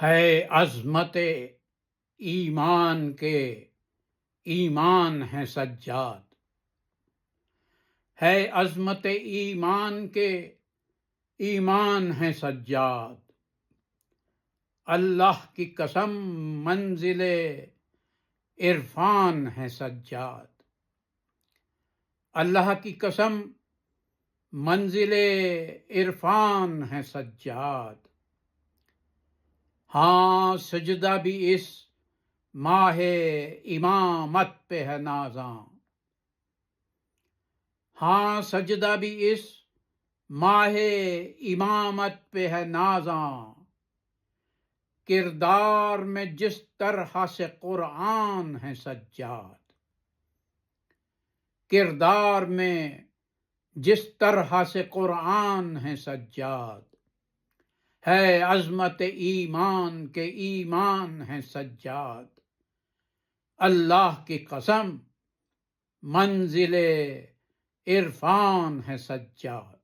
ہے عظمت ایمان کے ایمان ہے سجاد، ہے عظمت ایمان کے ایمان ہے سجاد۔ اللہ کی قسم منزل عرفان ہے سجاد، اللہ کی قسم منزل عرفان ہے سجاد۔ ہاں سجدہ بھی اس ماہ امامت پہ ہے نازاں، ہاں سجدہ بھی اس ماہ امامت پہ ہے نازاں۔ کردار میں جس طرح سے قرآن ہے سجاد، کردار میں جس طرح سے قرآن ہے سجاد۔ ہے عظمت ایمان کے ایمان ہے سجاد، اللہ کی قسم منزل عرفان ہے سجاد۔